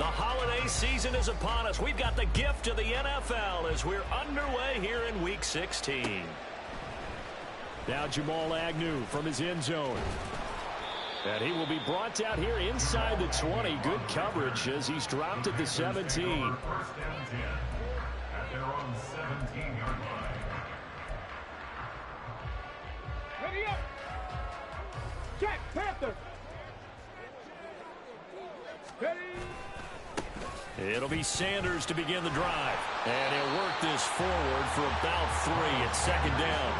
holiday season is upon us. We've got the gift of the NFL as we're underway here in Week 16. Now Jamal Agnew from his end zone. And he will be brought out here inside the 20. Good coverage as he's dropped at the 17. First down 10 at their own 17-yard line. Ready up. Check, Panthers. Ready. It'll be Sanders to begin the drive. And he'll work this forward for about 3 at second down.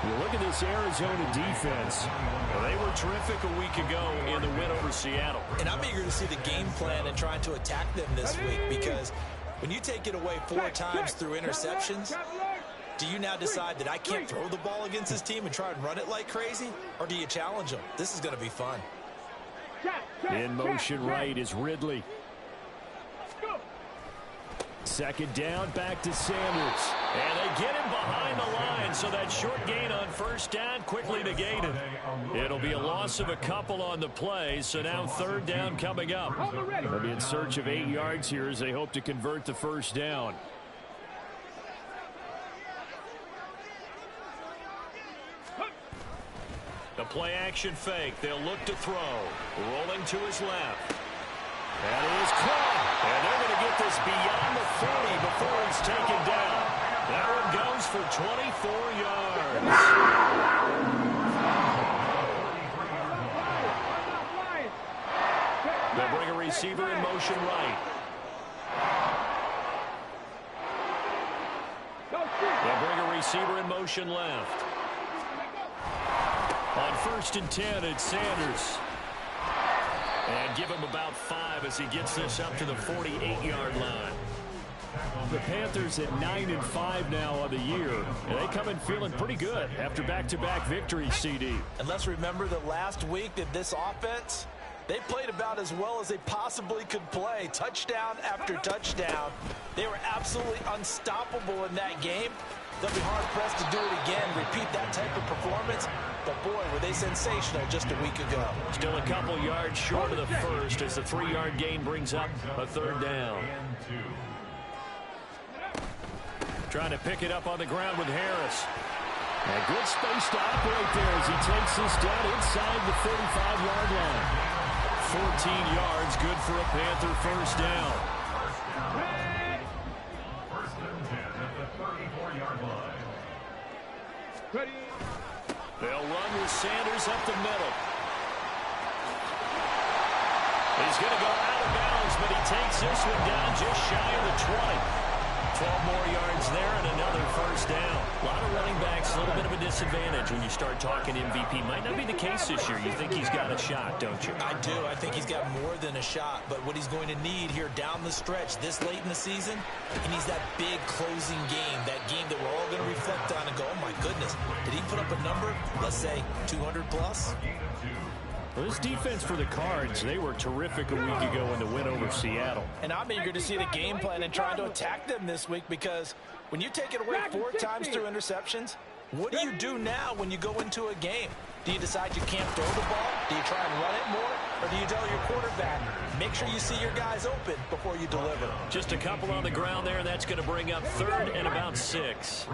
You look at this Arizona defense. They were terrific a week ago in the win over Seattle. And I'm eager to see the game plan and trying to attack them this week, because when you take it away 4 times through interceptions, do you now decide that I can't throw the ball against this team and try and run it like crazy? Or do you challenge them? This is going to be fun. In motion right is Ridley. Second down, back to Sanders. And they get him behind the line, so that short gain on first down quickly negated. It'll be a loss of a couple on the play, so now third down coming up. They'll be in search of 8 yards here as they hope to convert the first down. The play action fake. They'll look to throw. Rolling to his left. That is caught. And they're going to get this beyond the 40 before he's taken down. That one goes for 24 yards. They'll bring a receiver in motion right. They'll bring a receiver in motion left. On first and 10, it's Sanders. And give him about 5 as he gets this up to the 48-yard line. The Panthers at 9-5 now on the year. And they come in feeling pretty good after back-to-back victories, CD. And let's remember that last week that this offense, they played about as well as they possibly could play. Touchdown after touchdown. They were absolutely unstoppable in that game. They'll be hard-pressed to do it again, repeat that type of performance. But, boy, were they sensational just a week ago. Still a couple yards short of the first as the 3-yard gain brings up a third down. Trying to pick it up on the ground with Harris. A good space to operate there as he takes this down inside the 35-yard line. 14 yards, good for a Panther first down. First and 10 at the 34-yard line. Ready. They'll run with Sanders up the middle. He's going to go out of bounds, but he takes this one down just shy of the 20. 12 more yards there and another first down. A lot of running backs, a little bit of a disadvantage when you start talking MVP. Might not be the case this year. You think he's got a shot, don't you? I do. I think he's got more than a shot. But what he's going to need here down the stretch this late in the season, he needs that big closing game, that game that we're all going to reflect on and go, oh, my goodness, did he put up a number, let's say, 200 plus? Well, this defense for the Cards, they were terrific a week ago in the win over Seattle. And I'm eager to see the game plan and trying to attack them this week, because when you take it away 4 times through interceptions, what do you do now when you go into a game? Do you decide you can't throw the ball? Do you try and run it more? Or do you tell your quarterback, make sure you see your guys open before you deliver? Just a couple on the ground there, and that's going to bring up third and about 6.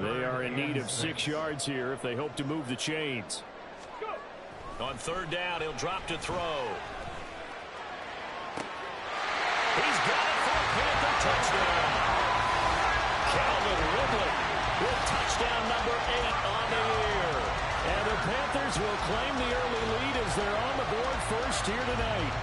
They are in need of 6 yards here if they hope to move the chains. On third down, he'll drop to throw. He's got it for a Panther touchdown. Calvin Ridley with touchdown number 8 on the year. And the Panthers will claim the early lead as they're on the board first here tonight.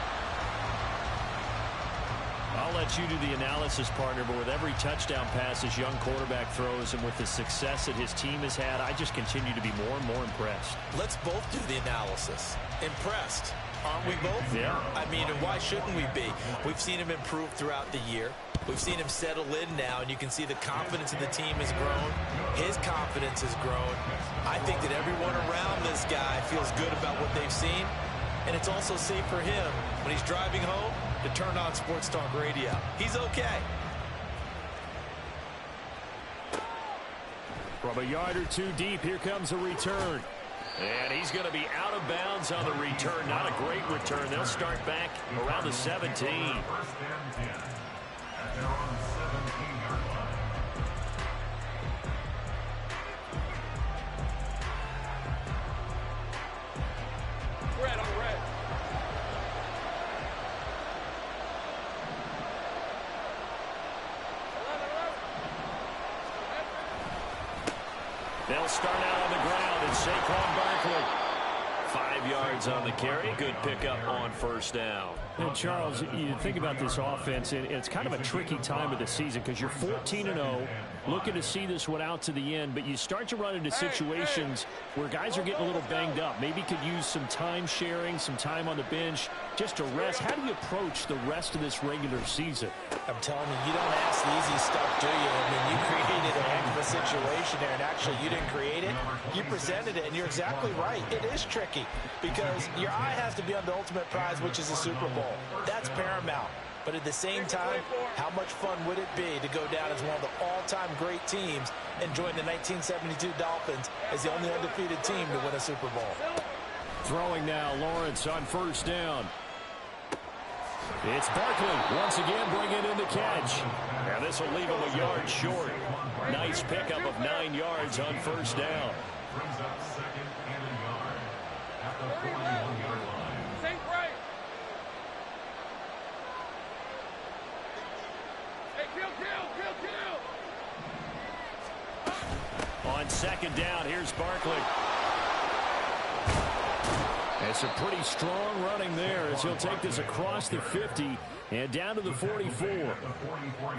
I'll let you do the analysis, partner, but with every touchdown pass his young quarterback throws and with the success that his team has had, I just continue to be more and more impressed. Let's both do the analysis. Impressed, aren't we both? Yeah. I mean, and why shouldn't we be? We've seen him improve throughout the year. We've seen him settle in now, and you can see the confidence of the team has grown. His confidence has grown. I think that everyone around this guy feels good about what they've seen, and it's also safe for him when he's driving home to turn on Sports Talk Radio. He's okay. From a yard or two deep, here comes a return. And he's going to be out of bounds on the return. Not a great return. They'll start back around the 17. First and 10 at their own 17-yard line. Red on red. They'll start out on the ground, and Saquon Barkley. 5 yards on the carry. Good pickup on first down. And Charles, you think about this offense, and it's kind of a tricky time of the season because you're 14-0, looking to see this one out to the end, but you start to run into situations where guys are getting a little banged up. Maybe could use some time sharing, some time on the bench just to rest. How do you approach the rest of this regular season? I'm telling you, you don't ask the easy stuff, do you? I mean, you created a heck of a situation there, and actually you didn't create it. You presented it, and you're exactly right. It is tricky because your eye has to be on the ultimate prize, which is the Super Bowl. That's paramount. But at the same time, how much fun would it be to go down as one of the all-time great teams and join the 1972 Dolphins as the only undefeated team to win a Super Bowl? Throwing now, Lawrence on first down. It's Barkley once again bringing in the catch. And this will leave him a yard short. Nice pickup of 9 yards on first down. Brings up second and a yard at the 41-yard line. Sink right. Hey, kill. On second down, here's Barkley. It's a pretty strong running there as he'll take this across the 50 and down to the 44.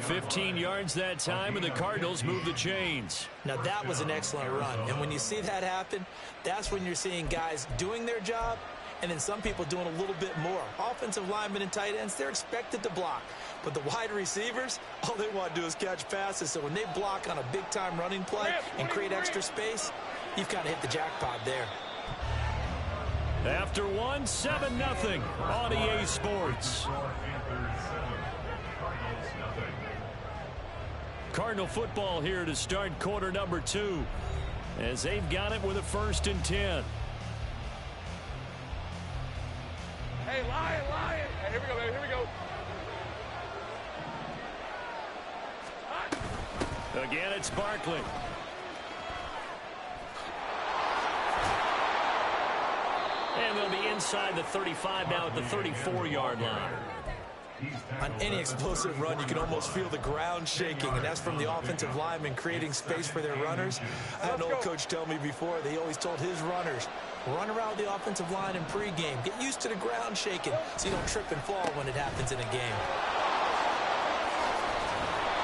15 yards that time, and the Cardinals move the chains. Now, that was an excellent run. And when you see that happen, that's when you're seeing guys doing their job and then some people doing a little bit more. Offensive linemen and tight ends, they're expected to block. But the wide receivers, all they want to do is catch passes. So when they block on a big-time running play and create extra space, you've kind of hit the jackpot there. After 7-0 on EA Sports. Cardinal football here to start quarter number 2 as they've got it with a 1st and 10. Hey, Lion. Hey, here we go, baby. Here we go. Again, it's Barkley. And they'll be inside the 35 now at the 34-yard line. On any explosive run, you can almost feel the ground shaking, and that's from the offensive linemen creating space for their runners. I had an old coach tell me before, they always told his runners, run around the offensive line in pregame. Get used to the ground shaking so you don't trip and fall when it happens in a game.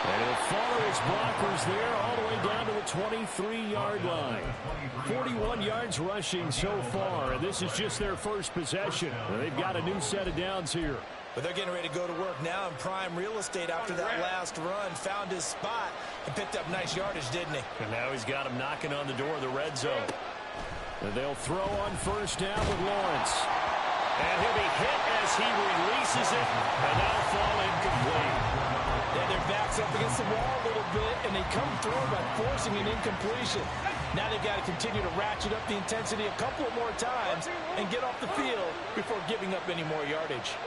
And he'll follow his blockers there all the way down to the 23-yard line. 41 yards rushing so far, and this is just their first possession. They've got a new set of downs here. But they're getting ready to go to work now in prime real estate after that last run. Found his spot and picked up nice yardage, didn't he? And now he's got him knocking on the door of the red zone. And they'll throw on first down with Lawrence. And he'll be hit as he releases it, and that'll fall incomplete. Yeah, their back's up against the wall a little bit, and they come through by forcing an incompletion. Now they've got to continue to ratchet up the intensity a couple of more times and get off the field before giving up any more yardage.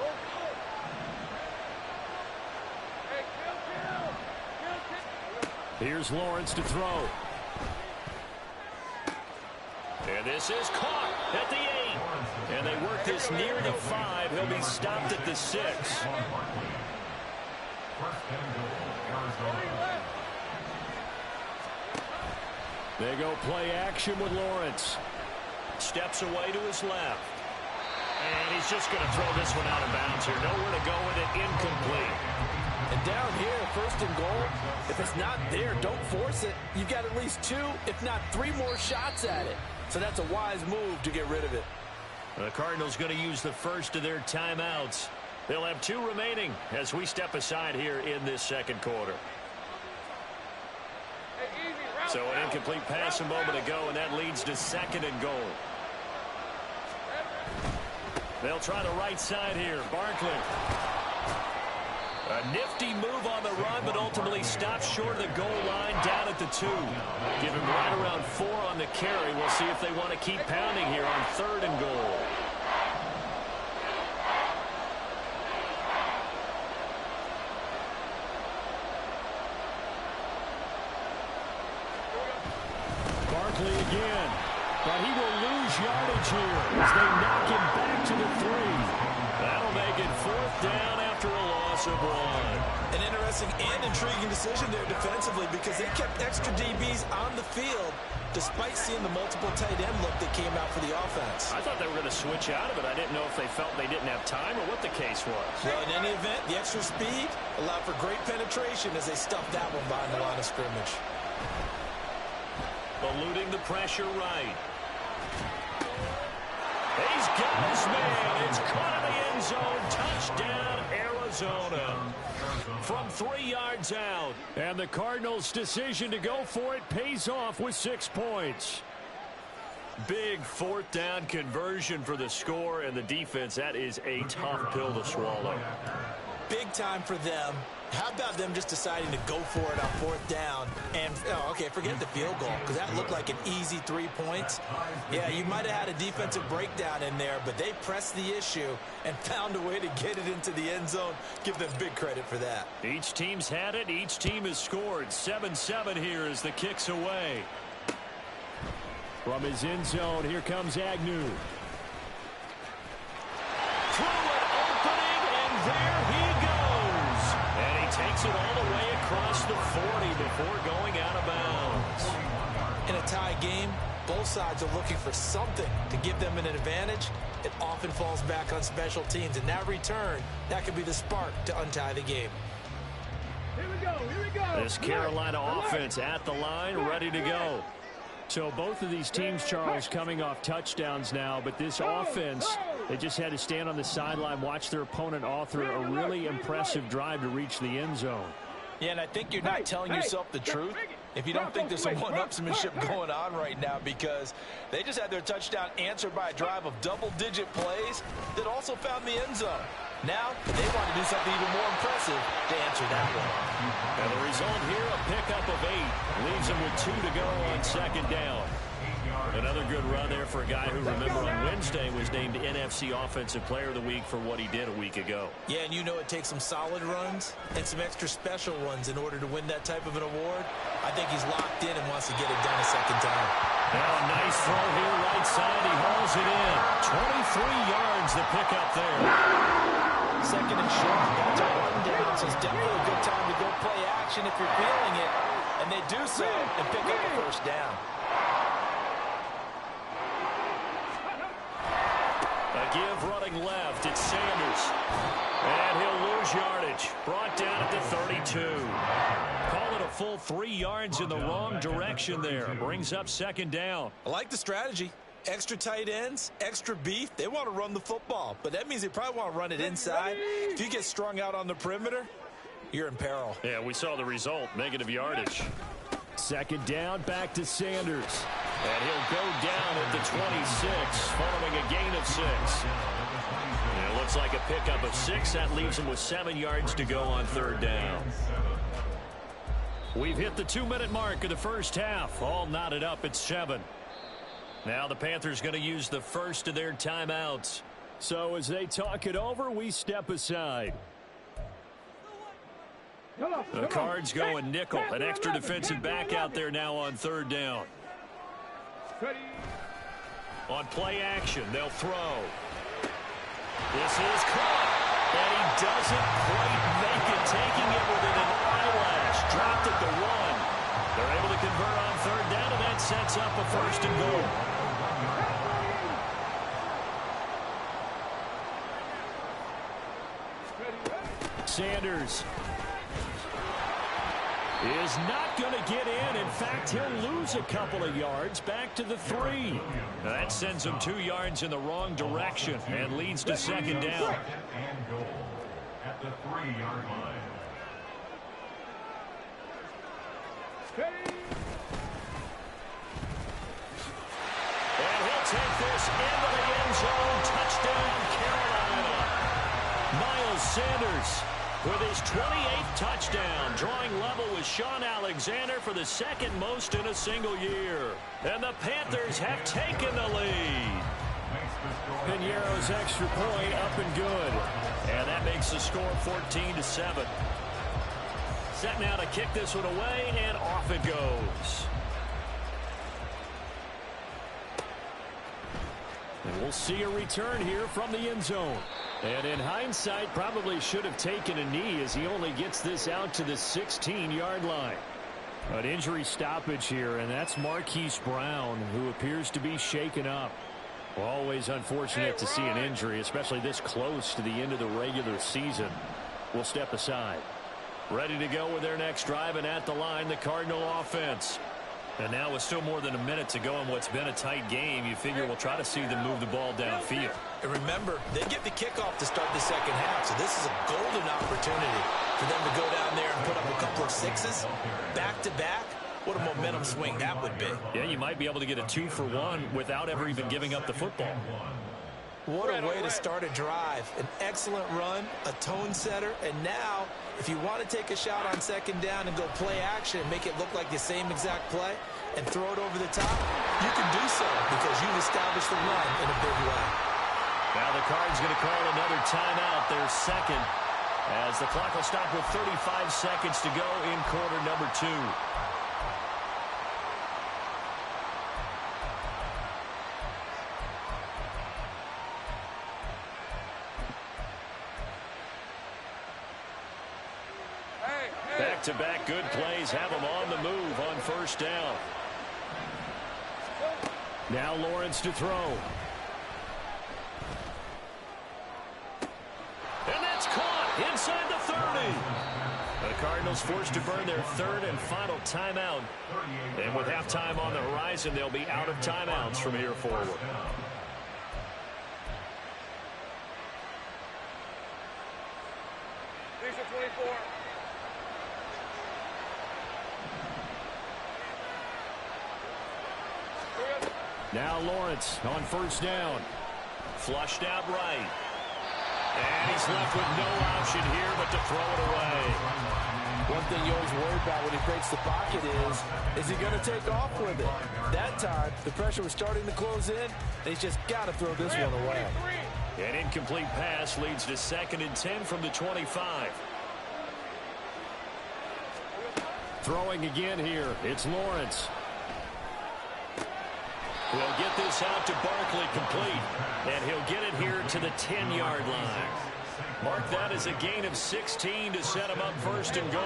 Here's Lawrence to throw. And this is caught at the 8. And they work this near the 5. He'll be stopped at the 6. They go play action with Lawrence. Steps away to his left. And he's just going to throw this one out of bounds here. Nowhere to go with it. Incomplete. And down here, 1st and goal, if it's not there, don't force it. You've got at least 2, if not 3 more shots at it. So that's a wise move to get rid of it. The Cardinals going to use the first of their timeouts. They'll have 2 remaining as we step aside here in this second quarter. So an incomplete pass a moment ago, and that leads to 2nd and goal. They'll try the right side here. Barkley. A nifty move on the run, but ultimately stops short of the goal line down at the 2. Give him right around 4 on the carry. We'll see if they want to keep pounding here on 3rd and goal. Barkley again. But he will lose yardage here as they knock him back to the 3. That'll make it 4th down after a loss of 1. An interesting and intriguing decision there defensively because they kept extra DBs on the field despite seeing the multiple tight end look that came out for the offense. I thought they were going to switch out of it. I didn't know if they felt they didn't have time or what the case was. Well, in any event, the extra speed allowed for great penetration as they stuffed that one behind the line of scrimmage. Eluding the pressure right. He's got his man. It's caught in the end zone. Touchdown, Arizona. From 3 yards out. And the Cardinals' decision to go for it pays off with 6 points. Big 4th down conversion for the score, and the defense, that is a tough pill to swallow. Big time for them. How about them just deciding to go for it on 4th down? And, okay, forget the field goal, because that looked like an easy 3 points. Yeah, you might have had a defensive breakdown in there, but they pressed the issue and found a way to get it into the end zone. Give them big credit for that. Each team's had it. Each team has scored. 7-7 here as the kick's away. From his end zone, here comes Agnew. Through an opening, and there he goes. And he takes it all the way across the 40 before going out of bounds. In a tie game, both sides are looking for something to give them an advantage. It often falls back on special teams, and that return, that could be the spark to untie the game. Here we go. Here we go. This Carolina offense at the line, ready to go. So both of these teams, Charles, coming off touchdowns now, but this offense, they just had to stand on the sideline, watch their opponent author a really impressive drive to reach the end zone. Yeah, and I think you're not telling yourself the truth if you don't think there's some one-upsmanship going on right now, because they just had their touchdown answered by a drive of double-digit plays that also found the end zone. Now, they want to do something even more impressive to answer that one. And the result here, a pickup of 8. Leaves them with 2 to go on 2nd down. Another good run there for a guy who, remember, on Wednesday was named NFC Offensive Player of the Week for what he did a week ago. Yeah, and you know it takes some solid runs and some extra special ones in order to win that type of an award. I think he's locked in and wants to get it done a second time. Now a nice throw here, right side. He hauls it in. 23 yards to pick up there. 2nd and short. That's a 1 down, so it's definitely a good time to go play action if you're feeling it. And they do so and pick up a 1st down. A give running left. It's Sanders. And he'll lose yardage. Brought down at the 32. Call it a full 3 yards in the wrong direction there. Brings up 2nd down. I like the strategy. Extra tight ends, extra beef. They want to run the football, but that means they probably want to run it inside. If you get strung out on the perimeter, you're in peril. Yeah, we saw the result. Negative yardage. 2nd down, back to Sanders. And he'll go down at the 26, following a gain of 6. And it looks like a pickup of 6. That leaves him with 7 yards to go on 3rd down. We've hit the 2-minute mark of the first half. All knotted up at 7. Now the Panthers going to use the first of their timeouts. So as they talk it over, we step aside. The Cards going nickel. An extra defensive back out there now on 3rd down. On play action, they'll throw. This is caught. And he doesn't quite make it, taking it within an eyelash. Dropped at the 1. They're able to convert on 3rd down, and that sets up a 1st and goal. Sanders is not going to get in. In fact, he'll lose a couple of yards back to the 3. Now that sends him 2 yards in the wrong direction and leads to 2nd down. 2nd and goal at the 3-yard line. And he'll take this into the end zone. Touchdown, Carolina. Miles Sanders with his 28th touchdown, drawing level with Sean Alexander for the second most in a single year. And the Panthers have taken the lead. Piñeiro's extra point up and good. And that makes the score 14-7. Set now to kick this one away, and off it goes. And we'll see a return here from the end zone. And in hindsight, probably should have taken a knee as he only gets this out to the 16-yard line. An injury stoppage here, and that's Marquise Brown, who appears to be shaken up. Always unfortunate to see an injury, especially this close to the end of the regular season. We'll step aside. Ready to go with their next drive, and at the line, the Cardinal offense. And now with still more than a minute to go in what's been a tight game, you figure we'll try to see them move the ball downfield. And remember, they get the kickoff to start the second half, so this is a golden opportunity for them to go down there and put up a couple of sixes back-to-back. What a momentum swing that would be. Yeah, you might be able to get a 2-for-1 without ever even giving up the football. What a way to start a drive. An excellent run, a tone setter, and now if you want to take a shot on second down and go play action and make it look like the same exact play and throw it over the top, you can do so because you've established the run in a big way. Now the Cards going to call another timeout, their second, as the clock will stop with 35 seconds to go in quarter number 2. Back-to-back good plays have them on the move on first down. Now Lawrence to throw. And that's caught inside the 30. The Cardinals forced to burn their third and final timeout. And with halftime on the horizon, they'll be out of timeouts from here forward. These are 24. Now Lawrence on first down. Flushed out right. And he's left with no option here but to throw it away. One thing you always worry about when he breaks the pocket is he going to take off with it? That time, the pressure was starting to close in, and he's just got to throw this one away. An incomplete pass leads to 2nd and 10 from the 25. Throwing again here, it's Lawrence. He'll get this out to Barkley complete, and he'll get it here to the 10-yard line. Mark that as a gain of 16 to set him up 1st and goal.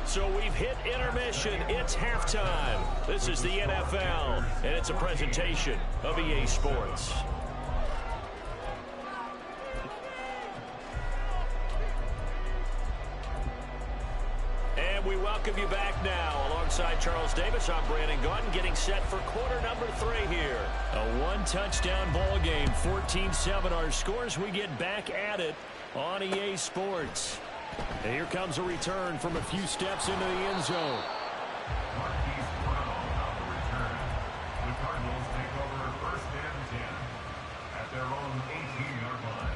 So we've hit intermission. It's halftime. This is the NFL, and it's a presentation of EA Sports. And we welcome you back now. Alongside Charles Davis, I'm Brandon Gaudin, getting set for quarter number 3 here. A one-touchdown ball game, 14-7 our scores. We get back at it on EA Sports. And here comes a return from a few steps into the end zone. Marquise Brown on the return. The Cardinals take over 1st and 10 at their own 18-yard line.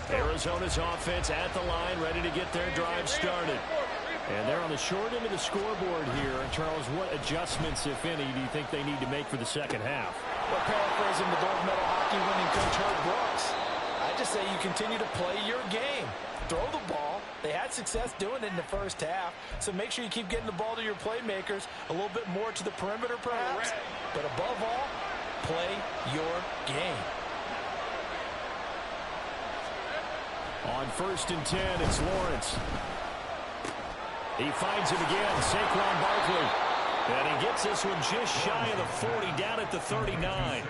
Arizona's offense at the line, ready to get their drive started. And they're on the short end of the scoreboard here. Charles, what adjustments, if any, do you think they need to make for the second half? Well, paraphrasing the gold medal hockey winning coach Herb Brooks, I just say you continue to play your game. Throw the ball. They had success doing it in the first half, so make sure you keep getting the ball to your playmakers, a little bit more to the perimeter perhaps, but above all, play your game. On 1st and 10, it's Lawrence. He finds him again, Saquon Barkley. And he gets this one just shy of the 40, down at the 39.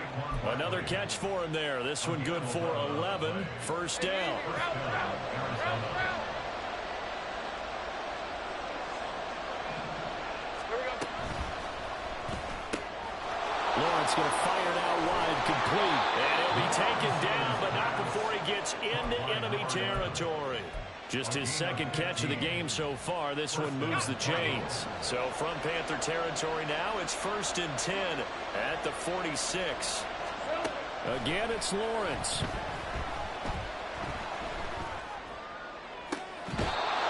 Another catch for him there. This one good for 11, 1st down. Lawrence going to fire it out wide, complete. And he'll be taken down, but not before he gets into enemy territory. Just his 2nd catch of the game so far. This one moves the chains. So from Panther territory now, it's 1st and 10 at the 46. Again, it's Lawrence.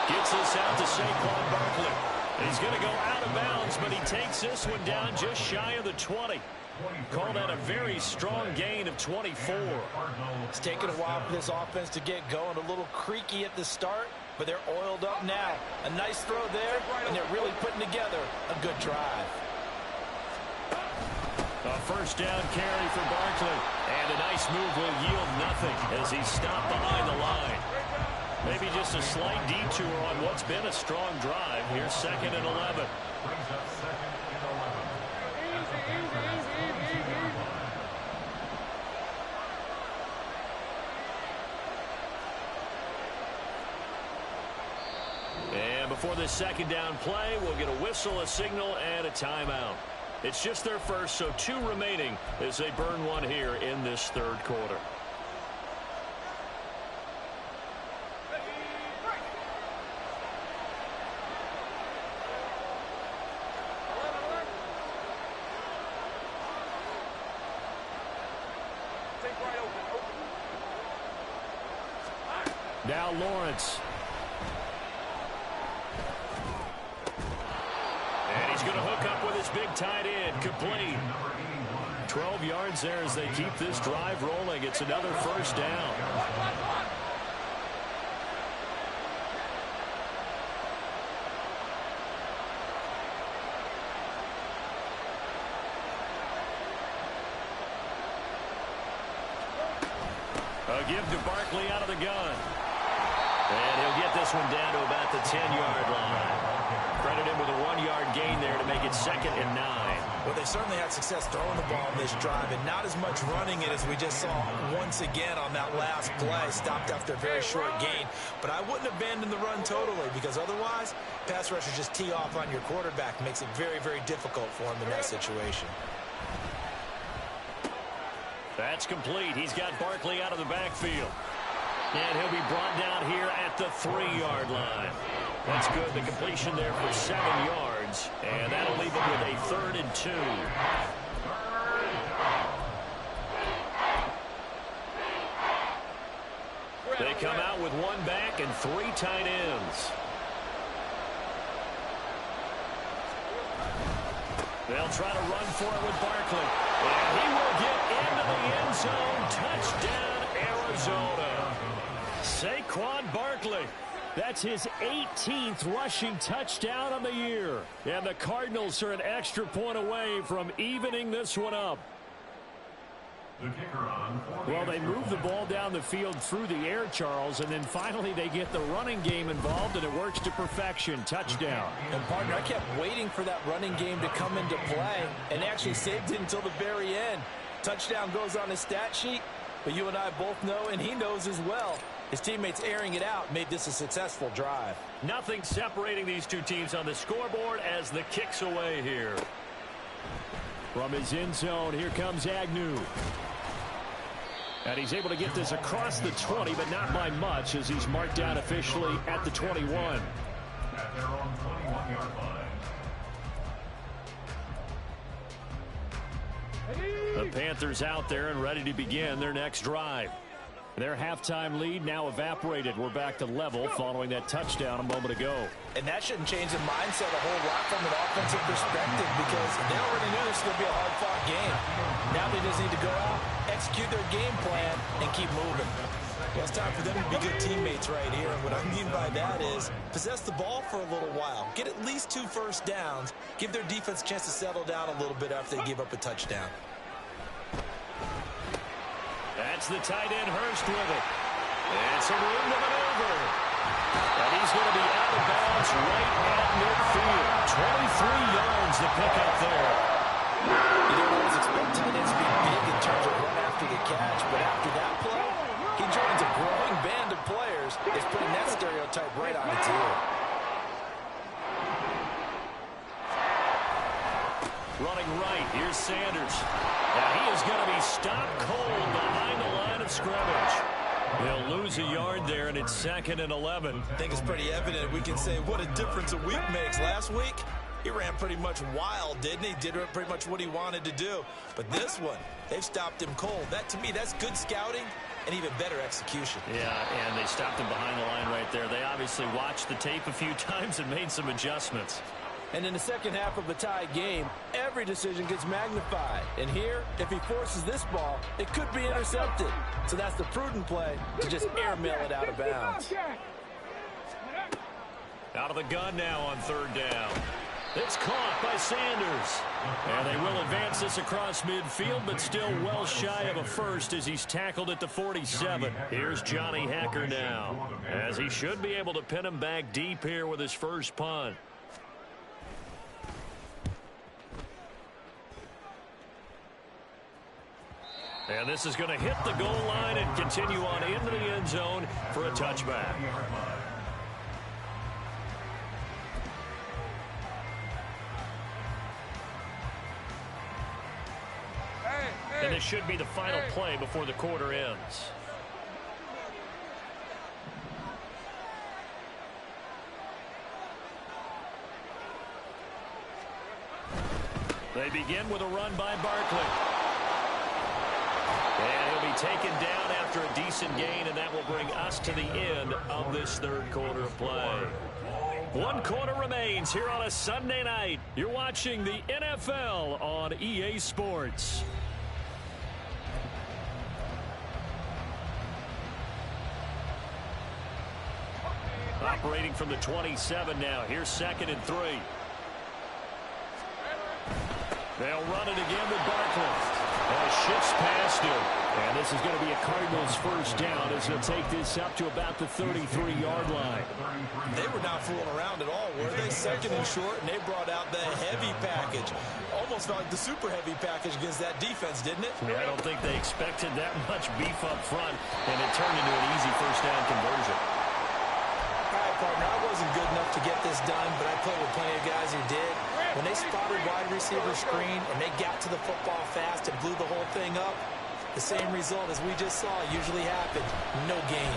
Gets this out to Saquon Barkley. He's going to go out of bounds, but he takes this one down just shy of the 20. Call that a very strong gain of 24. It's taken a while for this offense to get going. A little creaky at the start, but they're oiled up now. A nice throw there, and they're really putting together a good drive. A first down carry for Barkley. And a nice move will yield nothing as he's stopped behind the line. Maybe just a slight detour on what's been a strong drive. Here's 2nd and 11. Brings up 2nd and 11. And before this second down play, we'll get a whistle, a signal, and a timeout. It's just their first, so 2 remaining as they burn one here in this third quarter. Now Lawrence. And he's going to hook up with his big tight end, complete. 12 yards there as they keep this drive rolling. It's another first down. A give to Barkley out of the gun. And he'll get this one down to about the 10-yard line. Credit him with a 1-yard gain there to make it 2nd and 9. Well, they certainly had success throwing the ball in this drive, and not as much running it as we just saw once again on that last play. Stopped after a very short gain. But I wouldn't abandon the run totally, because otherwise, pass rushers just tee off on your quarterback. Makes it very, very difficult for him in that situation. That's complete. He's got Barkley out of the backfield. And he'll be brought down here at the 3-yard line. That's good. The completion there for 7 yards. And that'll leave him with a 3rd and 2. They come out with 1 back and 3 tight ends. They'll try to run for it with Barkley. And he will get into the end zone. Touchdown, Arizona. Saquon Barkley. That's his 18th rushing touchdown on the year. And the Cardinals are an extra point away from evening this one up. The kicker on. Well, they move the ball down the field through the air, Charles, and then finally they get the running game involved, and it works to perfection. Touchdown. And, partner, I kept waiting for that running game to come into play and actually saved it until the very end. Touchdown goes on his stat sheet, but you and I both know, and he knows as well, his teammates airing it out made this a successful drive. Nothing separating these two teams on the scoreboard as the kick's away here. From his end zone, here comes Agnew. And he's able to get this across the 20, but not by much, as he's marked down officially at the 21. At their own 21-yard line. The Panthers out there and ready to begin their next drive. Their halftime lead now evaporated. We're back to level following that touchdown a moment ago. And that shouldn't change the mindset a whole lot from an offensive perspective, because they already knew this was going to be a hard-fought game. Now they just need to go out, execute their game plan, and keep moving. Well, it's time for them to be good teammates right here. And what I mean by that is possess the ball for a little while. Get at least 2 first downs. Give their defense a chance to settle down a little bit after they give up a touchdown. That's the tight end Hurst with it. And some room to maneuver. And he's going to be out of bounds right at midfield. 23 yards to pick up there. You don't always expect tight ends to be big in terms of run after the catch, but after that play, he joins a growing band of players that's putting that stereotype right on its ear. Running right, here's Sanders. Now he is going to be stopped cold behind the line of scrimmage. They'll lose a yard there, and it's 2nd and 11. I think it's pretty evident. We can say what a difference a week makes. Last week, he ran pretty much wild, didn't he? Did pretty much what he wanted to do. But this one, they've stopped him cold. That, to me, that's good scouting and even better execution. Yeah, and they stopped him behind the line right there. They obviously watched the tape a few times and made some adjustments. And in the second half of a tie game, every decision gets magnified. And here, if he forces this ball, it could be intercepted. So that's the prudent play to just airmail it out of bounds. Out of the gun now on third down. It's caught by Sanders. And they will advance this across midfield, but still well shy of a first as he's tackled at the 47. Here's Johnny Hacker now, as he should be able to pin him back deep here with his first punt. And this is going to hit the goal line and continue on into the end zone for a touchback. And this should be the final play before the quarter ends. They begin with a run by Barkley. And he'll be taken down after a decent gain, and that will bring us to the end of this third quarter of play. One quarter remains here on a Sunday night. You're watching the NFL on EA Sports. Operating from the 27 now. Here's 2nd and 3. They'll run it again with Barkley. And shifts past him. And this is going to be a Cardinals first down as he'll take this up to about the 33-yard line. They were not fooling around at all, were they? 2nd and short, and they brought out the heavy package. Almost felt like the super heavy package against that defense, didn't it? Yeah, I don't think they expected that much beef up front, and it turned into an easy first down conversion. All right, partner, I wasn't good enough to get this done, but I played with plenty of guys who did. When they spotted wide receiver screen and they got to the football fast and blew the whole thing up, the same result as we just saw usually happened. No gain.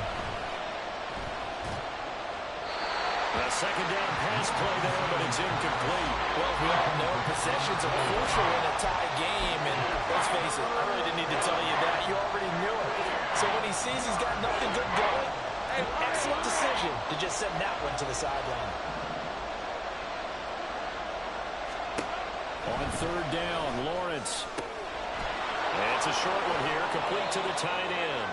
A second down pass play there, but it's incomplete. Well, we all know possessions are crucial in a tie game, and let's face it, I really didn't need to tell you that. You already knew it. So when he sees he's got nothing good going, an excellent decision to just send that one to the sideline. On third down, Lawrence. And it's a short one here, complete to the tight end.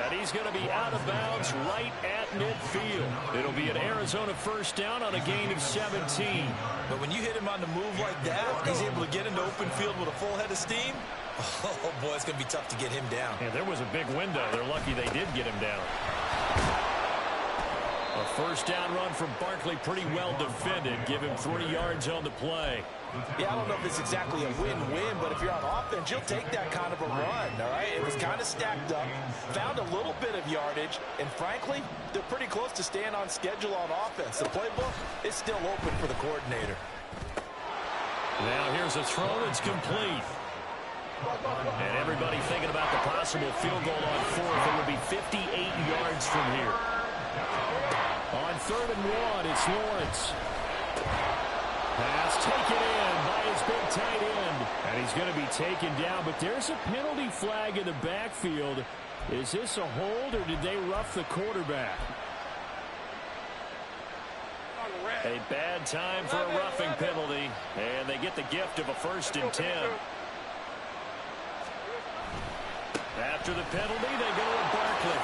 And he's going to be out of bounds right at midfield. It'll be an Arizona first down on a gain of 17. But when you hit him on the move like that, he's able to get into open field with a full head of steam. Oh, boy, it's going to be tough to get him down. Yeah, there was a big window. They're lucky they did get him down. A first down run from Barkley, pretty well defended. Give him 3 yards on the play. Yeah, I don't know if it's exactly a win-win, but if you're on offense, you'll take that kind of a run, all right? It was kind of stacked up, found a little bit of yardage, and frankly, they're pretty close to staying on schedule on offense. The playbook is still open for the coordinator. Now here's a throw that's complete. And everybody thinking about the possible field goal on fourth. It would be 58 yards from here. On 3rd and 1, it's Lawrence. Pass taken in by his big tight end. And he's going to be taken down, but there's a penalty flag in the backfield. Is this a hold, or did they rough the quarterback? A bad time for a roughing penalty, and they get the gift of a 1st and 10. After the penalty, they go with Barkley.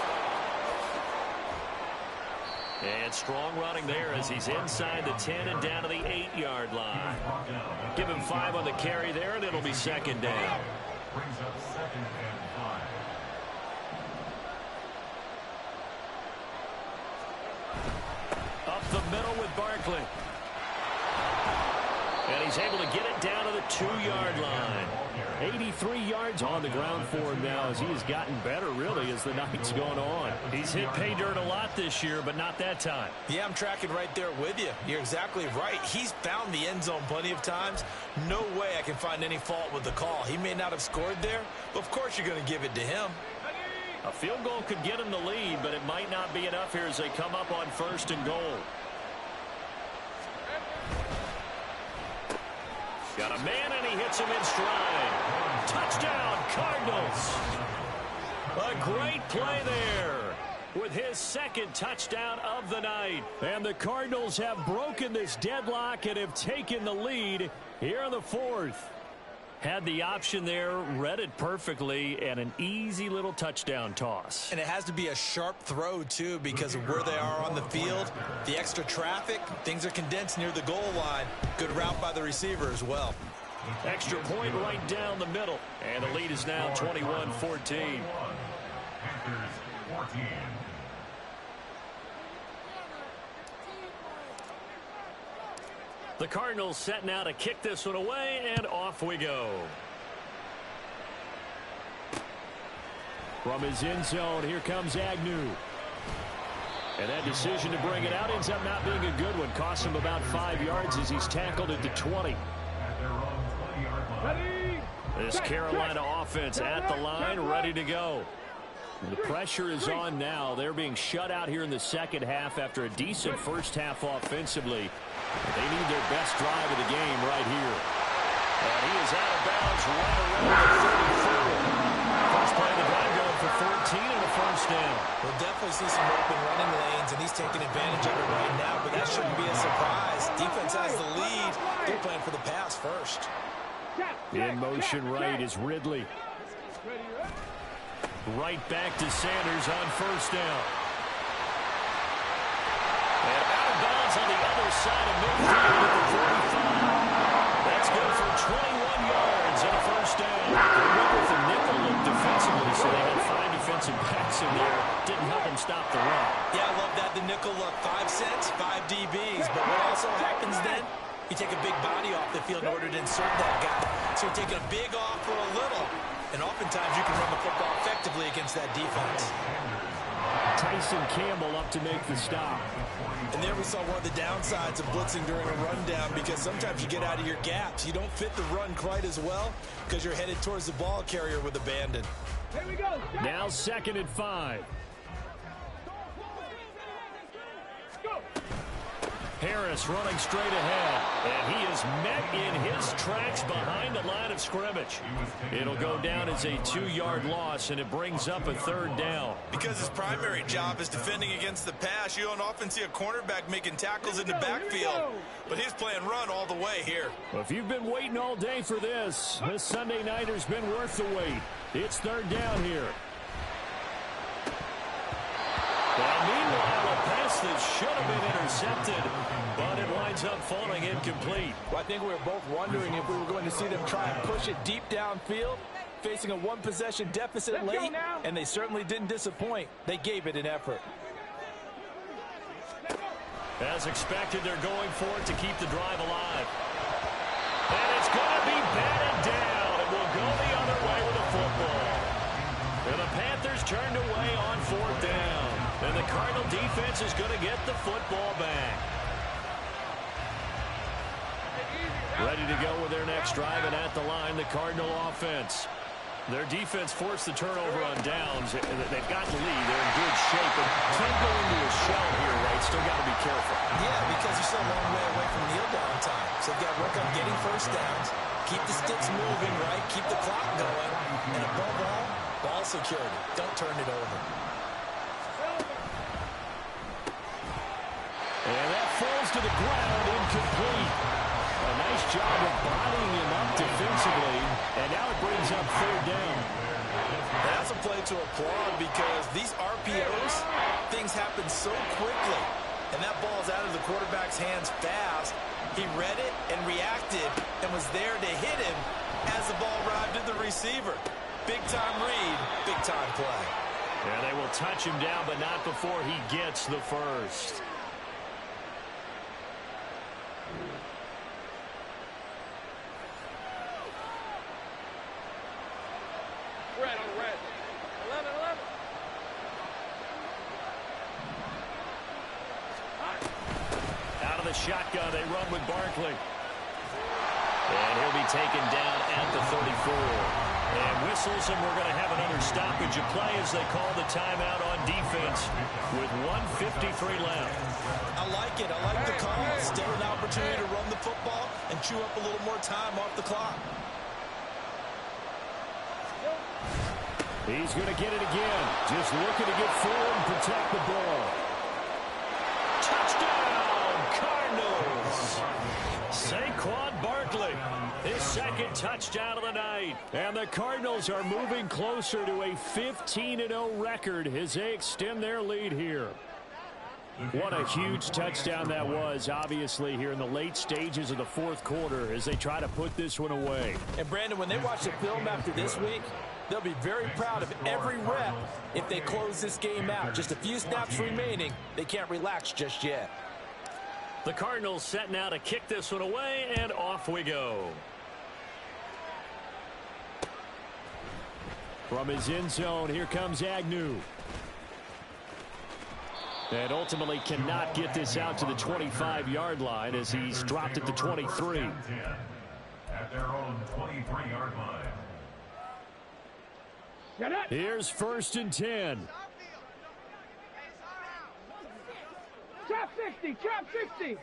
And strong running there as he's inside the 10 and down to the 8-yard line. Give him 5 on the carry there, and it'll be 2nd down. Brings up 2nd and 5. Up the middle with Barkley. And he's able to get it down to the 2-yard line. 83 yards on the ground for him now as he has gotten better, really, as the night's gone on. He's hit pay dirt a lot this year, but not that time. Yeah, I'm tracking right there with you. You're exactly right. He's found the end zone plenty of times. No way I can find any fault with the call. He may not have scored there, but of course you're going to give it to him. A field goal could get him the lead, but it might not be enough here as they come up on 1st and goal. Got a man, and he hits him in stride. Touchdown, Cardinals. A great play there with his second touchdown of the night. And the Cardinals have broken this deadlock and have taken the lead here in the fourth. Had the option there, read it perfectly, and an easy little touchdown toss. And it has to be a sharp throw, too, because of where they are on the field. The extra traffic, things are condensed near the goal line. Good route by the receiver as well. Extra point right down the middle. And the lead is now 21-14. Panthers 14. The Cardinals set now to kick this one away, and off we go. From his end zone, here comes Agnew. And that decision to bring it out ends up not being a good one. Costs him about 5 yards as he's tackled at the 20. This Carolina offense at the line, ready to go. The pressure is on now. They're being shut out here in the second half after a decent first half offensively. They need their best drive of the game right here. And he is out of bounds right around the 34. First play of the drive going for 14 and a first down. We'll definitely see some open running lanes, and he's taking advantage of it right now, but that shouldn't be a surprise. Defense has the lead. They're playing for the pass first. In motion right is Ridley. Right back to Sanders on first down. And out of bounds on the other side of midfield at the 45. That's good for 21 yards and a first down. They went with the nickel look defensively, so they had 5 defensive backs in there. Didn't help them stop the run. Yeah, I love that, the nickel look. 5 cents, 5 DBs. But what also happens then? You take a big body off the field in order to insert that guy. So you're taking a big off for a little. And oftentimes you can run the football effectively against that defense. Tyson Campbell up to make the stop. And there we saw one of the downsides of blitzing during a rundown, because sometimes you get out of your gaps. You don't fit the run quite as well because you're headed towards the ball carrier with abandon. Here we go. Now 2nd and 5. Harris running straight ahead, and he is met in his tracks behind the line of scrimmage. It'll go down as a 2-yard loss, and it brings up a 3rd down. Because his primary job is defending against the pass, you don't often see a cornerback making tackles in the backfield. But he's playing run all the way here. Well, if you've been waiting all day for this Sunday nighter's been worth the wait. It's 3rd down here. Well, meanwhile, a pass that should have been intercepted, but it winds up falling incomplete. Well, I think we were both wondering if we were going to see them try and push it deep downfield, facing a 1-possession deficit late, and they certainly didn't disappoint. They gave it an effort. As expected, they're going for it to keep the drive alive. And it's going to be batted down. It will go the other way with the football. And the Panthers turned away on 4th down. And the Cardinal defense is going to get the football back. Ready to go with their next drive, and at the line, the Cardinal offense. Their defense forced the turnover on downs. They've got the lead. They're in good shape, but can't go into a shell here, right? Still got to be careful. Yeah, because you're still a long way away from kneel down time. So you've got to work on getting first downs, keep the sticks moving, right? Keep the clock going, and above all, ball security. Don't turn it over. And that falls to the ground, incomplete. A nice job of bodying him up defensively, and now it brings up 3rd down. That's a play to applaud, because these RPOs, things happen so quickly. And that ball's out of the quarterback's hands fast. He read it and reacted and was there to hit him as the ball arrived at the receiver. Big-time read, big-time play. And they will touch him down, but not before he gets the first. Red on red. 11. Out of the shotgun, they run with Barkley. And he'll be taken down at the 34. And whistles, and we're going to have another stoppage of play as they call the timeout on defense with 1:53 left. I like it. I like the call. Still an opportunity to run the football and chew up a little more time off the clock. He's going to get it again. Just looking to get forward and protect the ball. Touchdown, Cardinals. Saquon Barkley, his second touchdown of the night. And the Cardinals are moving closer to a 15-0 record as they extend their lead here. What a huge touchdown that was, obviously, here in the late stages of the fourth quarter as they try to put this one away. And, Brandon, when they watch the film after this week, they'll be very proud of every rep if they close this game out. Just a few snaps remaining. They can't relax just yet. The Cardinals set now to kick this one away, and off we go. From his end zone, here comes Agnew. And ultimately cannot get this out to the 25-yard line as he's dropped at the 23. At their own 23-yard line. Here's 1st and 10. Trap 60, trap 60.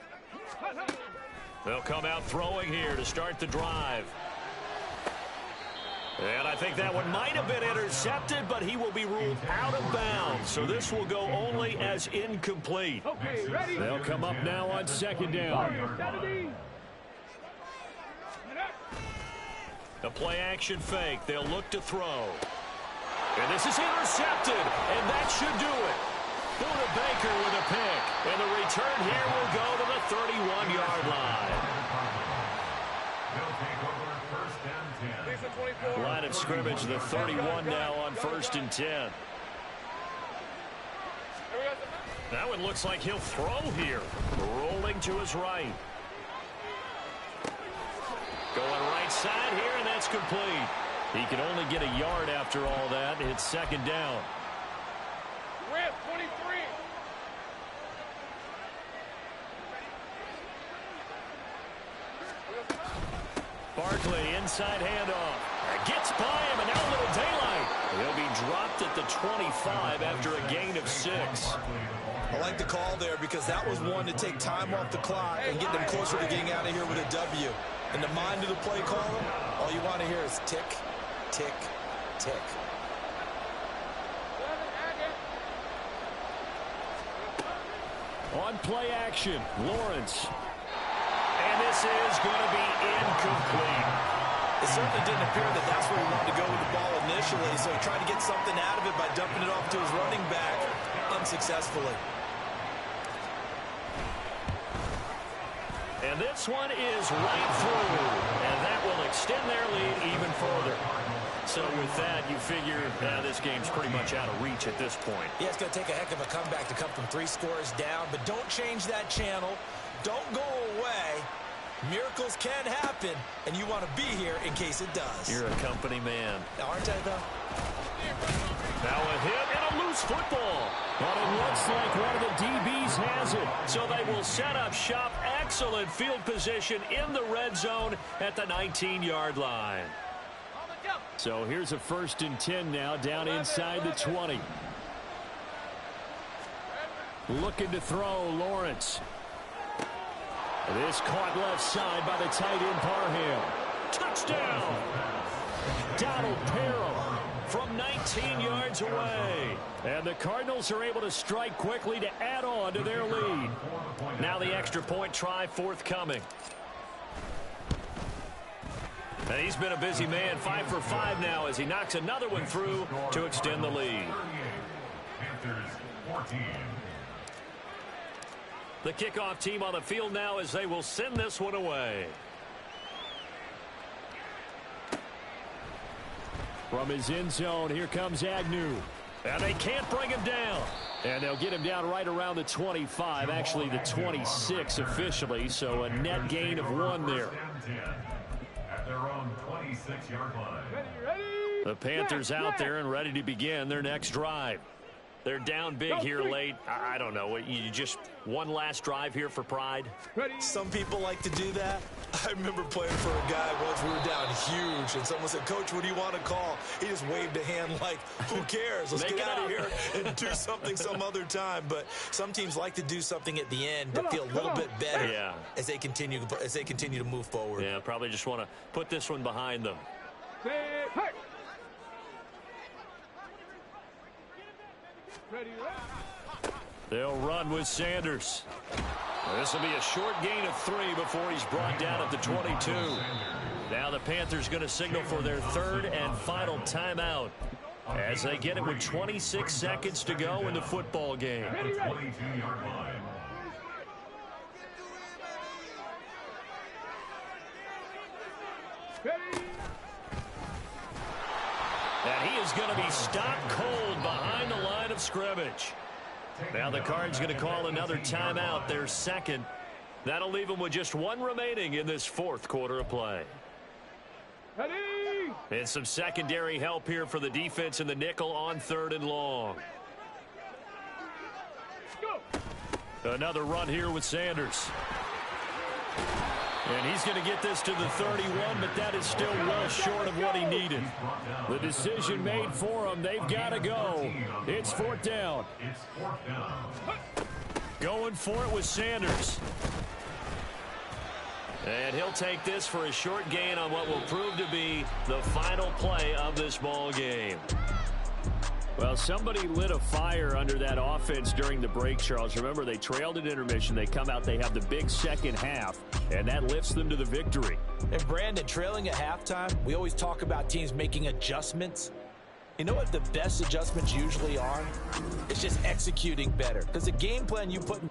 They'll come out throwing here to start the drive. And I think that one might have been intercepted, but he will be ruled out of bounds. So this will go only as incomplete. Okay, ready. They'll come up now on 2nd down. A play-action fake. They'll look to throw. And this is intercepted, and that should do it. Buda Baker with a pick. And the return here will go to the 31-yard line. They'll take over 1st and 10. Line of scrimmage, the 31 now on 1st and 10. That one looks like he'll throw here. Rolling to his right. Going right side here, and that's complete. He can only get a yard after all that. It's 2nd down. Rip, 23. Barkley, inside handoff. Gets by him, and now a little daylight. He'll be dropped at the 25 after a gain of 6. I like the call there because that was one to take time off the clock and get them closer to getting out of here with a W. In the mind of the play caller, all you want to hear is tick, tick, tick. On play action, Lawrence. And this is going to be incomplete. It certainly didn't appear that that's where he wanted to go with the ball initially, so he tried to get something out of it by dumping it off to his running back unsuccessfully. And this one is right through, and that will extend their lead even further. So with that, you figure this game's pretty much out of reach at this point. Yeah, it's going to take a heck of a comeback to come from 3 scores down, but don't change that channel. Don't go away. Miracles can happen, and you want to be here in case it does. You're a company man. Aren't I, though? Now a hit and a loose football. But it looks like one of the DBs has it. So they will set up shop. Excellent field position in the red zone at the 19-yard line. So here's a 1st and 10 now down inside the 20. Looking to throw, Lawrence. This caught left side by the tight end Parham. Touchdown! Donald Parham from 19 yards away. And the Cardinals are able to strike quickly to add on to their lead. Now the extra point try forthcoming. And he's been a busy man, 5 for 5 now as he knocks another one through to extend the lead. Panthers 14. The kickoff team on the field now as they will send this one away. From his end zone, here comes Agnew. And they can't bring him down. And they'll get him down right around the 25, actually the 26 officially, so a net gain of 1 there. At their own 26-yard line. The Panthers out there and ready to begin their next drive. They're down big here late. I don't know. You just one last drive here for pride? Some people like to do that. I remember playing for a guy once. We were down huge, and someone said, "Coach, what do you want to call?" He just waved a hand like, who cares? Let's get out of here and do something some other time. But some teams like to do something at the end to feel a little bit better as they continue to move forward. Yeah, probably just want to put this one behind them. They'll run with Sanders. This will be a short gain of 3 before he's brought down at the 22. Now the Panthers going to signal for their third and final timeout as they get it with 26 seconds to go in the football game. At the 22-yard line. And he is going to be stopped cold behind the line of scrimmage. Now the Cards going to call another timeout, their second. That'll leave them with just 1 remaining in this fourth quarter of play. And some secondary help here for the defense in the nickel on 3rd and long. Another run here with Sanders. And he's going to get this to the 31, but that is still well short of what he needed. The decision made for him. They've got to go. It's 4th down. Going for it with Sanders. And he'll take this for a short gain on what will prove to be the final play of this ball game. Well, somebody lit a fire under that offense during the break, Charles. Remember, they trailed at intermission. They come out, they have the big second half, and that lifts them to the victory. And, Brandon, trailing at halftime, we always talk about teams making adjustments. You know what the best adjustments usually are? It's just executing better. Because the game plan you put in